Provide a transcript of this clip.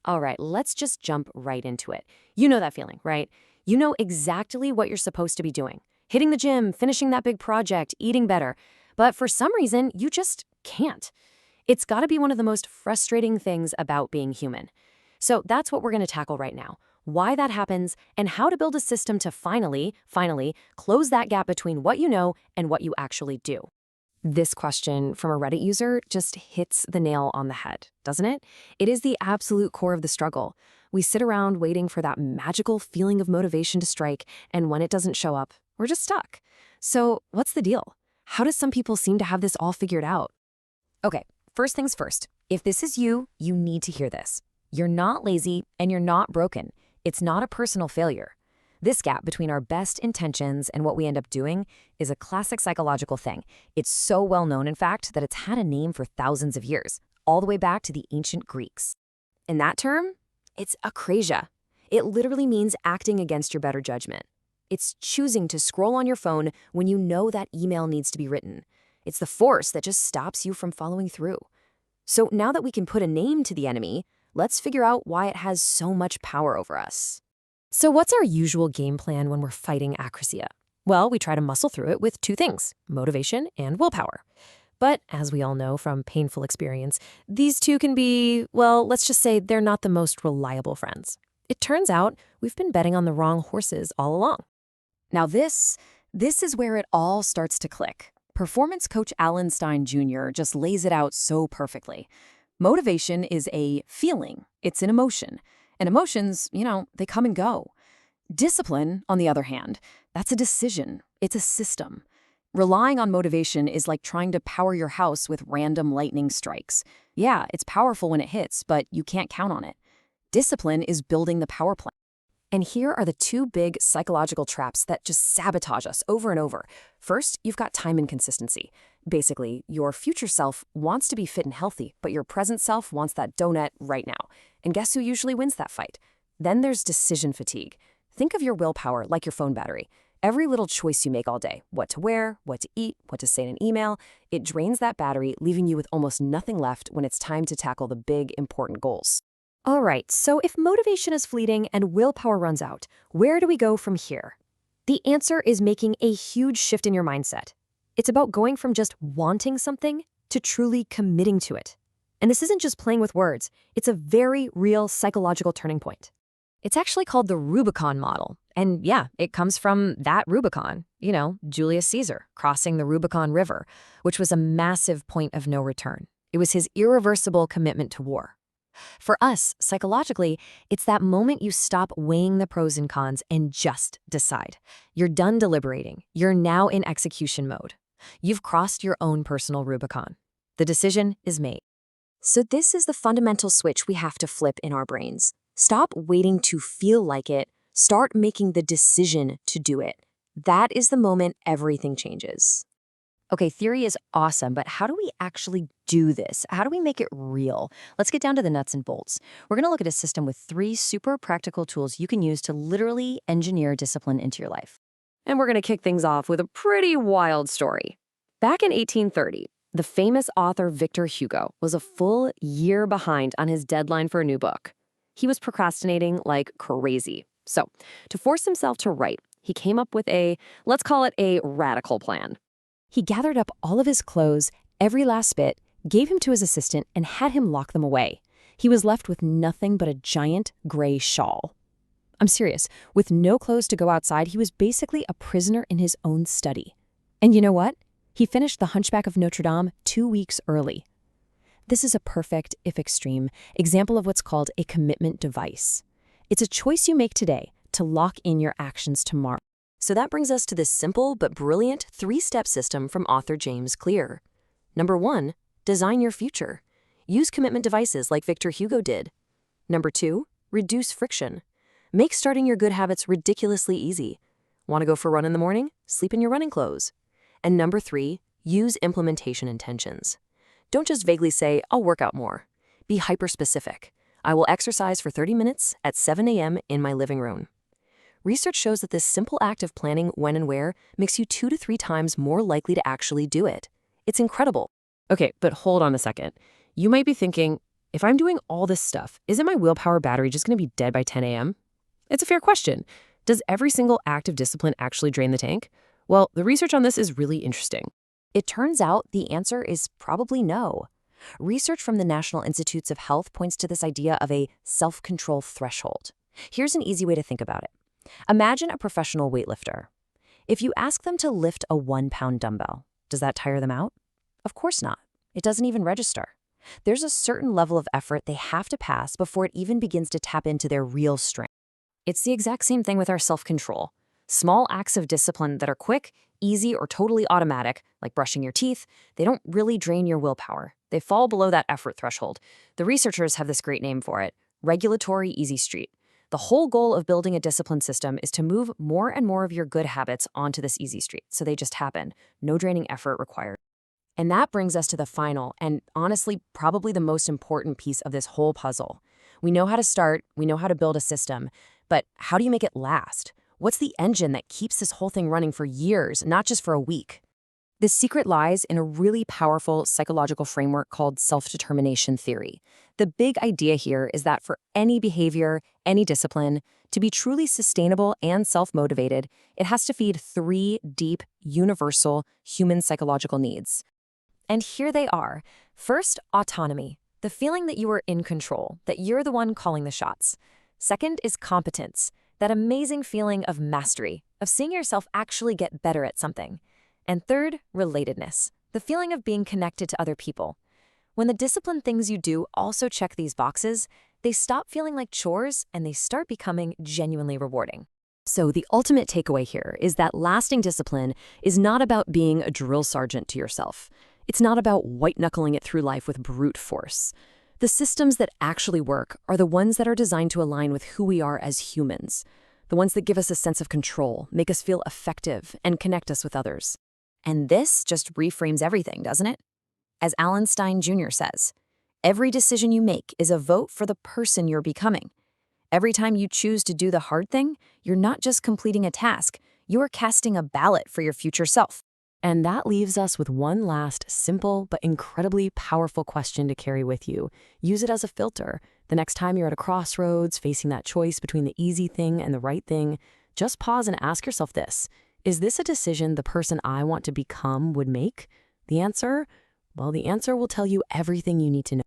All right, let's just jump right into it. You know that feeling, right? You know exactly what you're supposed to be doing. Hitting the gym, finishing that big project, eating better. But for some reason, you just can't. It's got to be one of the most frustrating things about being human. So that's what we're going to tackle right now. Why that happens and how to build a system to finally close that gap between what you know and what you actually do. This question from a Reddit user just hits the nail on the head, doesn't it? It is the absolute core of the struggle. We sit around waiting for that magical feeling of motivation to strike, and when it doesn't show up, we're just stuck. So what's the deal? How do some people seem to have this all figured out? Okay, first things first. If this is you, you need to hear this. You're not lazy and you're not broken. It's not a personal failure. This gap between our best intentions and what we end up doing is a classic psychological thing. It's so well known, in fact, that it's had a name for thousands of years, all the way back to the ancient Greeks. And that term? It's akrasia. It literally means acting against your better judgment. It's choosing to scroll on your phone when you know that email needs to be written. It's the force that just stops you from following through. So now that we can put a name to the enemy, let's figure out why it has so much power over us. So what's our usual game plan when we're fighting akrasia? Well, we try to muscle through it with two things, motivation and willpower. But as we all know from painful experience, these two can be, well, let's just say they're not the most reliable friends. It turns out we've been betting on the wrong horses all along. Now this is where it all starts to click. Performance coach Alan Stein Jr. just lays it out so perfectly. Motivation is a feeling. It's an emotion. And emotions, they come and go. Discipline, on the other hand, that's a decision. It's a system. Relying on motivation is like trying to power your house with random lightning strikes. Yeah, it's powerful when it hits, but you can't count on it. Discipline is building the power plant. And here are the two big psychological traps that just sabotage us over and over. First, you've got time inconsistency. Basically, your future self wants to be fit and healthy, but your present self wants that donut right now. And guess who usually wins that fight? Then there's decision fatigue. Think of your willpower like your phone battery. Every little choice you make all day, what to wear, what to eat, what to say in an email, it drains that battery, leaving you with almost nothing left when it's time to tackle the big, important goals. All right, so if motivation is fleeting and willpower runs out, where do we go from here? The answer is making a huge shift in your mindset. It's about going from just wanting something to truly committing to it. And this isn't just playing with words. It's a very real psychological turning point. It's actually called the Rubicon model. And yeah, it comes from that Rubicon, Julius Caesar crossing the Rubicon River, which was a massive point of no return. It was his irreversible commitment to war. For us, psychologically, it's that moment you stop weighing the pros and cons and just decide. You're done deliberating. You're now in execution mode. You've crossed your own personal Rubicon. The decision is made. So this is the fundamental switch we have to flip in our brains. Stop waiting to feel like it. Start making the decision to do it. That is the moment everything changes. Okay, theory is awesome, but how do we actually do this? How do we make it real? Let's get down to the nuts and bolts. We're going to look at a system with 3 super practical tools you can use to literally engineer discipline into your life. And we're going to kick things off with a pretty wild story. Back in 1830, the famous author Victor Hugo was a full year behind on his deadline for a new book. He was procrastinating like crazy. So, to force himself to write, he came up with let's call it a radical plan. He gathered up all of his clothes, every last bit, gave him to his assistant, and had him lock them away. He was left with nothing but a giant gray shawl. I'm serious. With no clothes to go outside, he was basically a prisoner in his own study. And you know what? He finished The Hunchback of Notre Dame 2 weeks early. This is a perfect, if extreme, example of what's called a commitment device. It's a choice you make today to lock in your actions tomorrow. So that brings us to this simple but brilliant 3-step system from author James Clear. Number 1, design your future. Use commitment devices like Victor Hugo did. Number 2, reduce friction. Make starting your good habits ridiculously easy. Want to go for a run in the morning? Sleep in your running clothes. And number 3, use implementation intentions. Don't just vaguely say, I'll work out more. Be hyper-specific. I will exercise for 30 minutes at 7 a.m. in my living room. Research shows that this simple act of planning when and where makes you 2 to 3 times more likely to actually do it. It's incredible. Okay, but hold on a second. You might be thinking, If I'm doing all this stuff, isn't my willpower battery just going to be dead by 10 a.m.? It's a fair question. Does every single act of discipline actually drain the tank? Well, the research on this is really interesting. It turns out the answer is probably no. Research from the National Institutes of Health points to this idea of a self-control threshold. Here's an easy way to think about it. Imagine a professional weightlifter. If you ask them to lift a 1-pound dumbbell, does that tire them out? Of course not. It doesn't even register. There's a certain level of effort they have to pass before it even begins to tap into their real strength. It's the exact same thing with our self-control. Small acts of discipline that are quick, easy, or totally automatic, like brushing your teeth, they don't really drain your willpower. They fall below that effort threshold. The researchers have this great name for it: regulatory easy street. The whole goal of building a discipline system is to move more and more of your good habits onto this easy street, so they just happen. No draining effort required. And that brings us to the final, and honestly, probably the most important piece of this whole puzzle. We know how to start, we know how to build a system, but how do you make it last? What's the engine that keeps this whole thing running for years, not just for a week? The secret lies in a really powerful psychological framework called self-determination theory. The big idea here is that for any behavior, any discipline, to be truly sustainable and self-motivated, it has to feed 3 deep, universal human psychological needs. And here they are. First, autonomy, the feeling that you are in control, that you're the one calling the shots. Second is competence, that amazing feeling of mastery, of seeing yourself actually get better at something. And third, relatedness, the feeling of being connected to other people. When the disciplined things you do also check these boxes, they stop feeling like chores and they start becoming genuinely rewarding. So the ultimate takeaway here is that lasting discipline is not about being a drill sergeant to yourself. It's not about white-knuckling it through life with brute force. The systems that actually work are the ones that are designed to align with who we are as humans, the ones that give us a sense of control, make us feel effective, and connect us with others. And this just reframes everything, doesn't it? As Alan Stein Jr. says, every decision you make is a vote for the person you're becoming. Every time you choose to do the hard thing, you're not just completing a task, you're casting a ballot for your future self. And that leaves us with one last simple but incredibly powerful question to carry with you. Use it as a filter. The next time you're at a crossroads facing that choice between the easy thing and the right thing, just pause and ask yourself this: is this a decision the person I want to become would make? The answer? Well, the answer will tell you everything you need to know.